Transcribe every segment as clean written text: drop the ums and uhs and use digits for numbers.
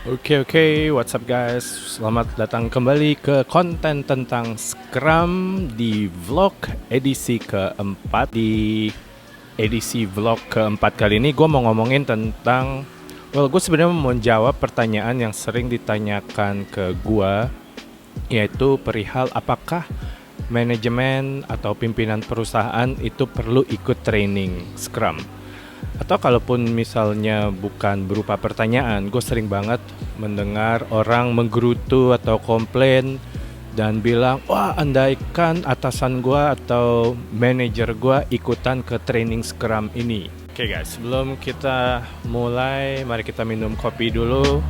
Oke, what's up guys? Selamat datang kembali ke konten tentang Scrum di vlog edisi keempat. Di edisi vlog keempat kali ini gue mau ngomongin tentang gue sebenarnya mau menjawab pertanyaan yang sering ditanyakan ke gue, yaitu perihal apakah manajemen atau pimpinan perusahaan itu perlu ikut training Scrum. Atau kalaupun misalnya bukan berupa pertanyaan, gue sering banget mendengar orang menggerutu atau komplain dan bilang, wah andaikan atasan gue atau manajer gue ikutan ke training Scrum ini. Oke guys, sebelum kita mulai, mari kita minum kopi dulu.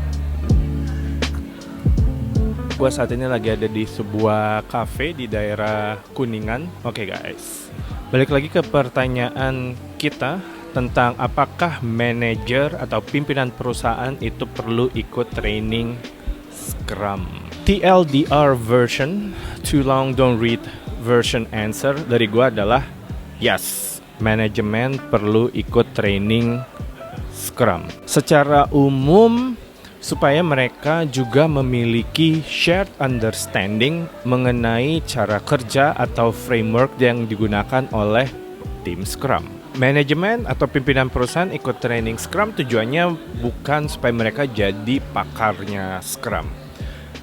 Gue saat ini lagi ada di sebuah cafe di daerah Kuningan. Oke guys, balik lagi ke pertanyaan kita tentang apakah manajer atau pimpinan perusahaan itu perlu ikut training Scrum. TLDR version, too long don't read version answer dari gua adalah yes, manajemen perlu ikut training Scrum. Secara umum supaya mereka juga memiliki shared understanding mengenai cara kerja atau framework yang digunakan oleh tim Scrum. Manajemen atau pimpinan perusahaan ikut training Scrum tujuannya bukan supaya mereka jadi pakarnya Scrum.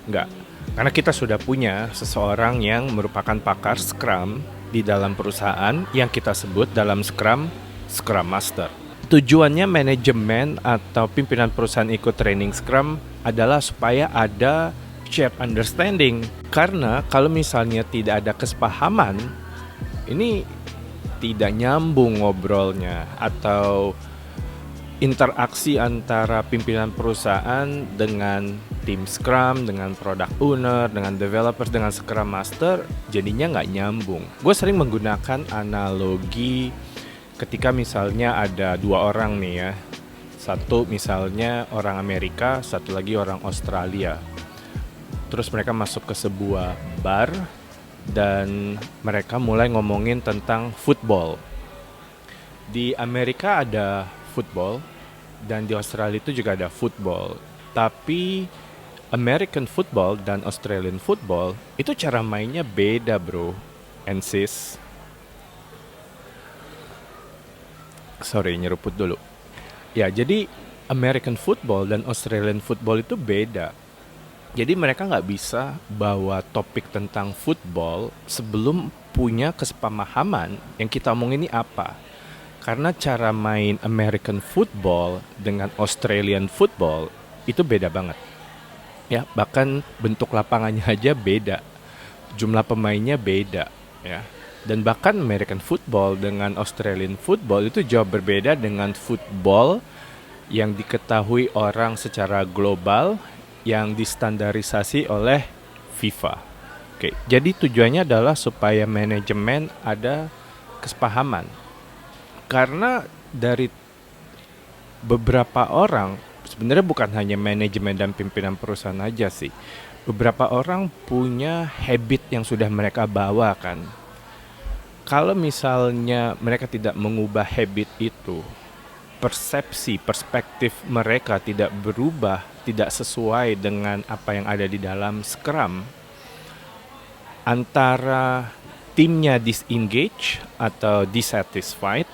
Enggak, karena kita sudah punya seseorang yang merupakan pakar Scrum di dalam perusahaan yang kita sebut dalam Scrum Master. Tujuannya manajemen atau pimpinan perusahaan ikut training Scrum adalah supaya ada shared understanding. Karena kalau misalnya tidak ada kesepahaman, ini tidak nyambung ngobrolnya atau interaksi antara pimpinan perusahaan dengan tim Scrum, dengan product owner, dengan developers, dengan Scrum Master, jadinya nggak nyambung. Gue sering menggunakan analogi ketika misalnya ada dua orang nih ya, satu misalnya orang Amerika, satu lagi orang Australia. Terus mereka masuk ke sebuah bar dan mereka mulai ngomongin tentang football. Di Amerika ada football dan di Australia itu juga ada football. Tapi American football dan Australian football itu cara mainnya beda, bro and sis. Sorry, nyeruput dulu. Ya, jadi American football dan Australian football itu beda. Jadi mereka nggak bisa bawa topik tentang football sebelum punya kesepamahaman yang kita omongin ini apa. Karena cara main American football dengan Australian football itu beda banget. Ya, bahkan bentuk lapangannya aja beda. Jumlah pemainnya beda, ya. Dan bahkan American football dengan Australian football itu jauh berbeda dengan football yang diketahui orang secara global, yang distandarisasi oleh FIFA. Oke, jadi tujuannya adalah supaya manajemen ada kesepahaman. Karena dari beberapa orang, sebenarnya bukan hanya manajemen dan pimpinan perusahaan aja sih. Beberapa orang punya habit yang sudah mereka bawa kan. Kalau misalnya mereka tidak mengubah habit itu, perspektif mereka tidak berubah, tidak sesuai dengan apa yang ada di dalam Scrum, antara timnya disengage atau dissatisfied,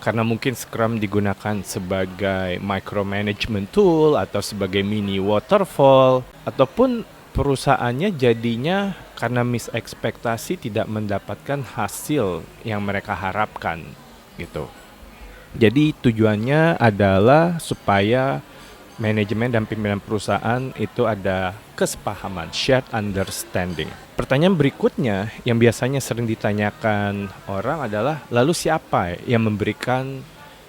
karena mungkin Scrum digunakan sebagai micromanagement tool atau sebagai mini waterfall, ataupun perusahaannya jadinya karena misekspektasi tidak mendapatkan hasil yang mereka harapkan gitu. Jadi tujuannya adalah supaya manajemen dan pimpinan perusahaan itu ada kesepahaman, shared understanding. Pertanyaan berikutnya yang biasanya sering ditanyakan orang adalah, lalu siapa yang memberikan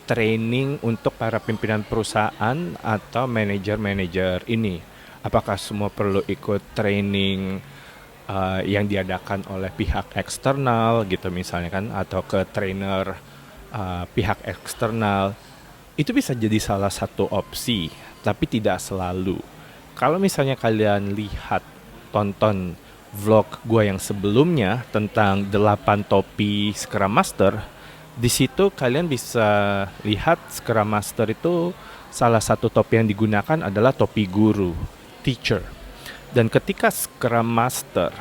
training untuk para pimpinan perusahaan atau manajer-manajer ini? Apakah semua perlu ikut training yang diadakan oleh pihak eksternal gitu misalnya kan, atau ke trainer pihak eksternal? Itu bisa jadi salah satu opsi, tapi tidak selalu. Kalau misalnya kalian lihat, tonton vlog gue yang sebelumnya tentang 8 topi Scrum Master, Di situ kalian bisa lihat Scrum Master itu salah satu topi yang digunakan adalah topi guru, teacher. Dan ketika Scrum Master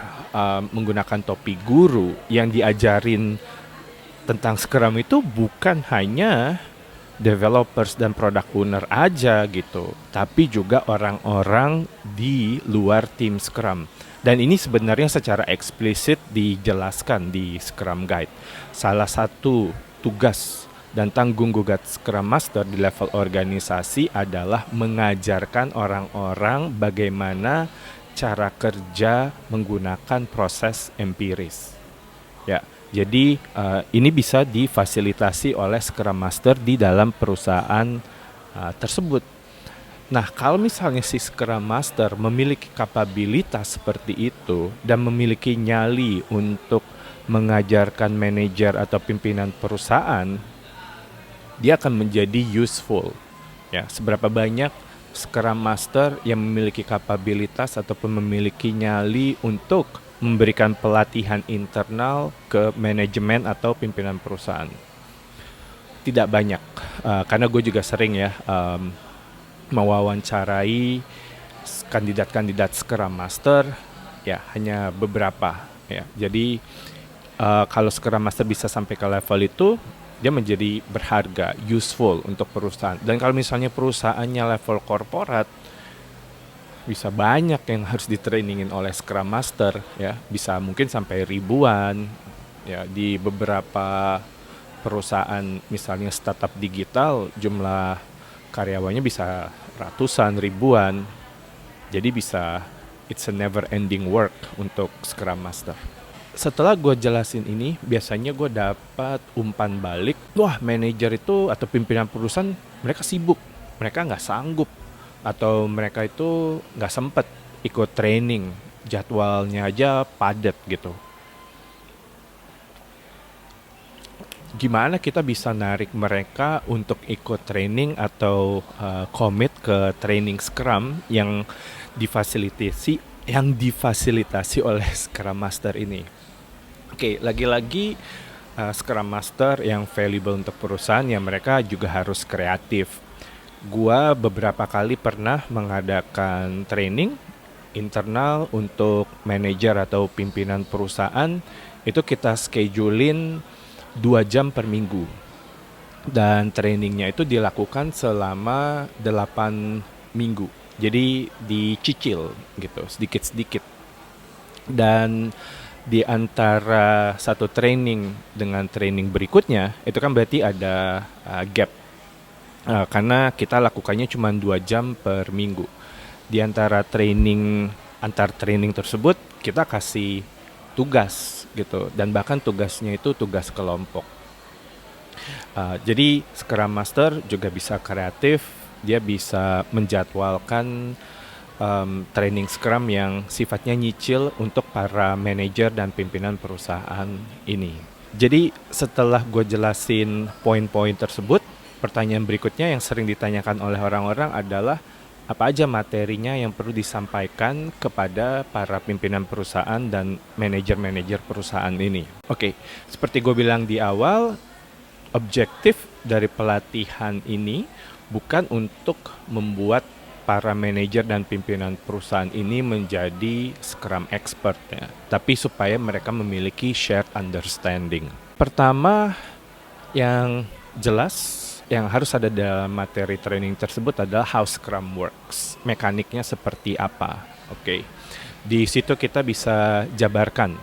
menggunakan topi guru, yang diajarin tentang Scrum itu bukan hanya developers dan product owner aja gitu, tapi juga orang-orang di luar tim Scrum. Dan ini sebenarnya secara eksplisit dijelaskan di Scrum Guide. Salah satu tugas dan tanggung jawab Scrum Master di level organisasi adalah mengajarkan orang-orang bagaimana cara kerja menggunakan proses empiris. Ya, jadi ini bisa difasilitasi oleh Scrum Master di dalam perusahaan tersebut. Nah, kalau misalnya si Scrum Master memiliki kapabilitas seperti itu dan memiliki nyali untuk mengajarkan manajer atau pimpinan perusahaan, dia akan menjadi useful. Ya, seberapa banyak Scrum Master yang memiliki kapabilitas ataupun memiliki nyali untuk memberikan pelatihan internal ke manajemen atau pimpinan perusahaan? Tidak banyak, karena gue juga sering ya mewawancarai kandidat-kandidat Scrum Master, ya hanya beberapa ya. Jadi kalau Scrum Master bisa sampai ke level itu, dia menjadi berharga, useful untuk perusahaan. Dan kalau misalnya perusahaannya level korporat, bisa banyak yang harus ditrainingin oleh Scrum Master ya, bisa mungkin sampai ribuan ya. Di beberapa perusahaan misalnya startup digital, jumlah karyawannya bisa ratusan, ribuan. Jadi bisa, it's a never ending work untuk Scrum Master. Setelah gue jelasin ini, biasanya gue dapat umpan balik, wah manajer itu atau pimpinan perusahaan mereka sibuk, mereka nggak sanggup, atau mereka itu nggak sempet ikut training, jadwalnya aja padat gitu. Gimana kita bisa narik mereka untuk ikut training atau commit ke training Scrum yang difasilitasi oleh Scrum Master ini? Oke, lagi-lagi Scrum Master yang valuable untuk perusahaan ya, mereka juga harus kreatif. Gua beberapa kali pernah mengadakan training internal untuk manajer atau pimpinan perusahaan. Itu kita schedulein 2 jam per minggu. Dan trainingnya itu dilakukan selama 8 minggu. Jadi dicicil gitu, sedikit-sedikit. Dan di antara satu training dengan training berikutnya, itu kan berarti ada gap. Karena kita lakukannya cuma 2 jam per minggu. Di antara antar training tersebut, kita kasih tugas gitu, dan bahkan tugasnya itu tugas kelompok. Jadi Scrum Master juga bisa kreatif, dia bisa menjadwalkan training Scrum yang sifatnya nyicil untuk para manajer dan pimpinan perusahaan ini. Jadi setelah gue jelasin poin-poin tersebut, pertanyaan berikutnya yang sering ditanyakan oleh orang-orang adalah apa aja materinya yang perlu disampaikan kepada para pimpinan perusahaan dan manajer-manajer perusahaan ini. Oke, seperti gue bilang di awal, objektif dari pelatihan ini bukan untuk membuat para manajer dan pimpinan perusahaan ini menjadi Scrum expert ya, tapi supaya mereka memiliki shared understanding. Pertama, yang jelas yang harus ada dalam materi training tersebut adalah how Scrum works, mekaniknya seperti apa. Oke, di situ kita bisa jabarkan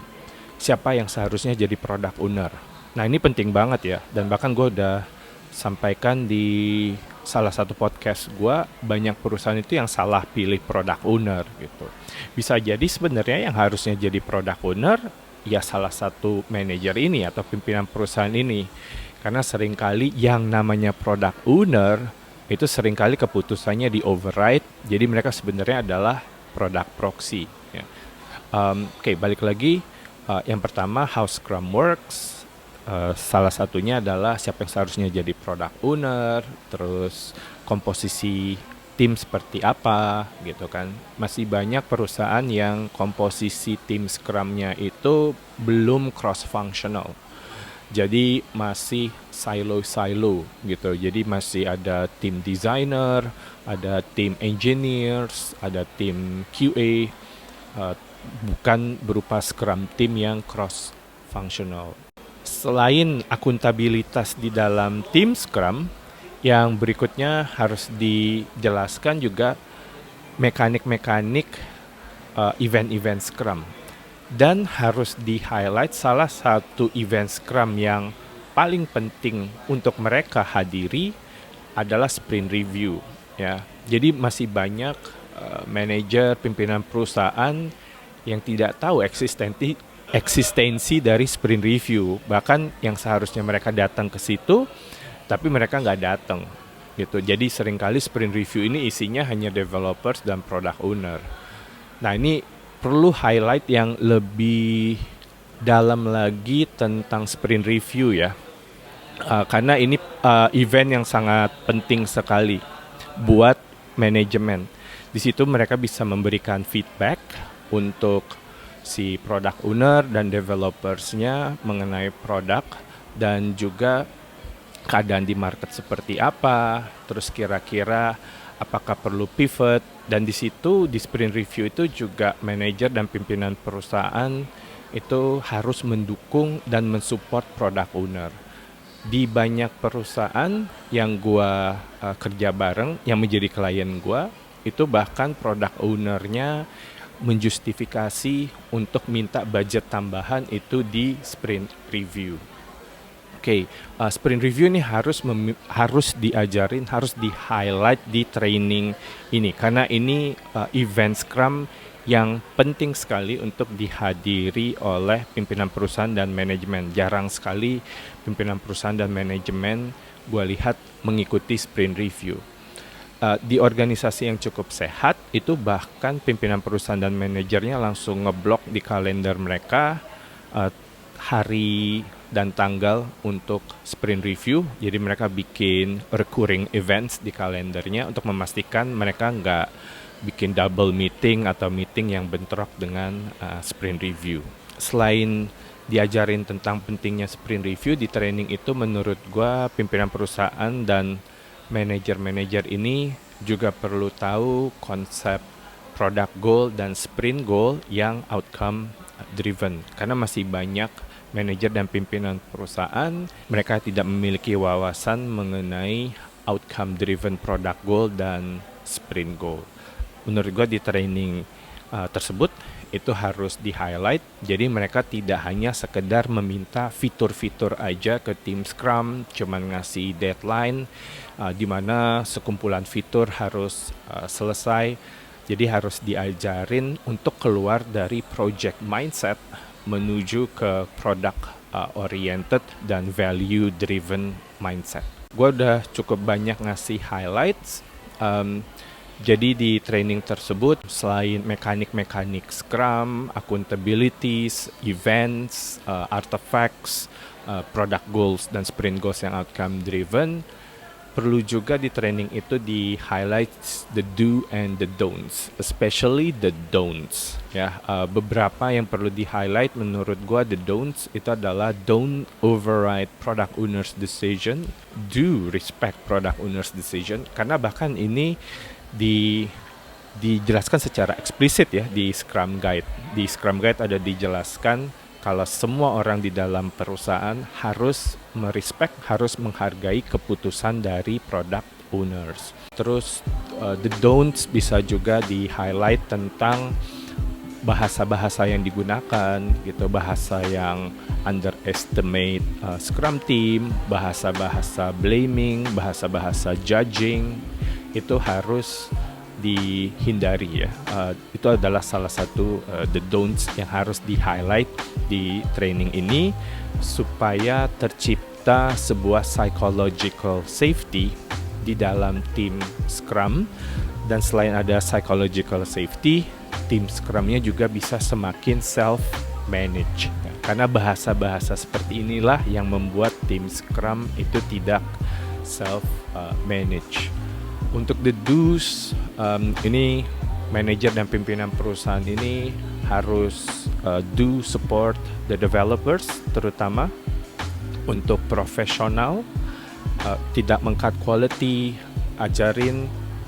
siapa yang seharusnya jadi product owner. Nah ini penting banget ya, dan bahkan gue udah sampaikan di salah satu podcast gue, banyak perusahaan itu yang salah pilih product owner gitu. Bisa jadi sebenarnya yang harusnya jadi product owner ya salah satu manajer ini atau pimpinan perusahaan ini. Karena seringkali yang namanya product owner itu seringkali keputusannya di override, jadi mereka sebenarnya adalah product proxy ya. Oke, balik lagi, yang pertama how Scrum works. Salah satunya adalah siapa yang seharusnya jadi product owner, terus komposisi tim seperti apa gitu kan. Masih banyak perusahaan yang komposisi tim Scrum-nya itu belum cross functional. Jadi masih silo-silo gitu. Jadi masih ada tim designer, ada tim engineers, ada tim QA, bukan berupa scrum team yang cross functional. Selain akuntabilitas di dalam tim scrum, yang berikutnya harus dijelaskan juga mekanik-mekanik event-event scrum. Dan harus di-highlight salah satu event scrum yang paling penting untuk mereka hadiri adalah sprint review ya. Jadi masih banyak manajer pimpinan perusahaan yang tidak tahu eksistensi dari sprint review, bahkan yang seharusnya mereka datang ke situ tapi mereka nggak datang gitu. Jadi seringkali sprint review ini isinya hanya developers dan product owner. Nah, ini perlu highlight yang lebih dalam lagi tentang sprint review ya. Karena ini event yang sangat penting sekali buat manajemen. Di situ mereka bisa memberikan feedback untuk si product owner dan developersnya mengenai produk dan juga keadaan di market seperti apa, terus kira-kira apakah perlu pivot, dan di situ di sprint review itu juga manajer dan pimpinan perusahaan itu harus mendukung dan mensupport product owner. Di banyak perusahaan yang gua kerja bareng, yang menjadi klien gua, itu bahkan product ownernya menjustifikasi untuk minta budget tambahan itu di sprint review. Sprint review ini harus diajarin, harus di-highlight di training ini karena ini event Scrum yang penting sekali untuk dihadiri oleh pimpinan perusahaan dan manajemen. Jarang sekali pimpinan perusahaan dan manajemen gue lihat mengikuti sprint review. Di organisasi yang cukup sehat itu bahkan pimpinan perusahaan dan manajernya langsung ngeblok di kalender mereka hari dan tanggal untuk sprint review. Jadi mereka bikin recurring events di kalendernya untuk memastikan mereka nggak bikin double meeting atau meeting yang bentrok dengan sprint review. Selain diajarin tentang pentingnya sprint review di training itu, menurut gua pimpinan perusahaan dan manajer-manajer ini juga perlu tahu konsep product goal dan sprint goal yang outcome driven, karena masih banyak manajer dan pimpinan perusahaan mereka tidak memiliki wawasan mengenai outcome driven product goal dan sprint goal. Menurut gue di training tersebut itu harus di-highlight, jadi mereka tidak hanya sekedar meminta fitur-fitur aja ke tim Scrum, cuman ngasih deadline di mana sekumpulan fitur harus selesai. Jadi harus diajarin untuk keluar dari project mindset menuju ke product oriented dan value driven mindset. Gue udah cukup banyak ngasih highlights. Jadi di training tersebut selain mekanik-mekanik Scrum, accountabilities, events, artifacts, product goals dan sprint goals yang outcome driven, perlu juga di training itu di highlight the do and the don'ts, especially the don'ts ya. Beberapa yang perlu di highlight menurut gua. The don'ts itu adalah don't override product owner's decision, do respect product owner's decision, karena bahkan ini dijelaskan secara eksplisit ya di Scrum Guide. Di Scrum Guide ada dijelaskan kalau semua orang di dalam perusahaan harus merespek, harus menghargai keputusan dari product owners. Terus the don'ts bisa juga di-highlight tentang bahasa-bahasa yang digunakan gitu, bahasa yang underestimate Scrum team, bahasa-bahasa blaming, bahasa-bahasa judging, itu harus dihindari ya. Itu adalah salah satu the don'ts yang harus di-highlight di training ini supaya tercipta sebuah psychological safety di dalam tim Scrum. Dan selain ada psychological safety, tim Scrum-nya juga bisa semakin self-manage. Karena bahasa-bahasa seperti inilah yang membuat tim Scrum itu tidak self-manage. Untuk the do's, ini manajer dan pimpinan perusahaan ini harus do support the developers terutama. untuk profesional, tidak meng-cut quality, ajarin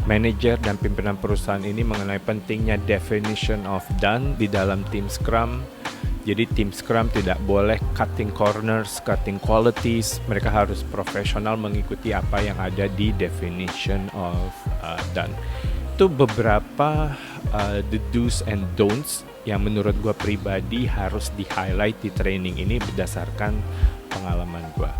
manajer dan pimpinan perusahaan ini mengenai pentingnya definition of done di dalam tim Scrum. Jadi tim Scrum tidak boleh cutting corners, cutting qualities. Mereka harus profesional mengikuti apa yang ada di definition of done. Itu beberapa the do's and don'ts yang menurut gue pribadi harus di-highlight di training ini berdasarkan pengalaman gue.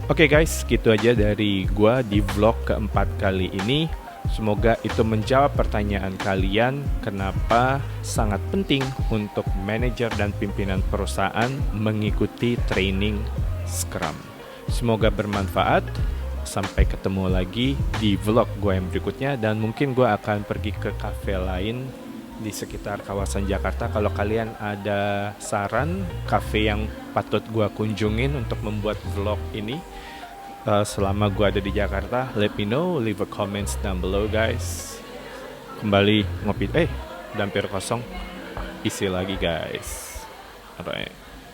Oke guys, gitu aja dari gue di vlog keempat kali ini. Semoga itu menjawab pertanyaan kalian kenapa sangat penting untuk manajer dan pimpinan perusahaan mengikuti training Scrum. Semoga bermanfaat. Sampai ketemu lagi di vlog gue yang berikutnya, dan mungkin gue akan pergi ke cafe lain di sekitar kawasan Jakarta. Kalau kalian ada saran cafe yang patut gue kunjungin untuk membuat vlog ini selama gue ada di Jakarta, let me know, leave a comments down below guys. Kembali ngopi, dampir kosong, isi lagi guys. Alright.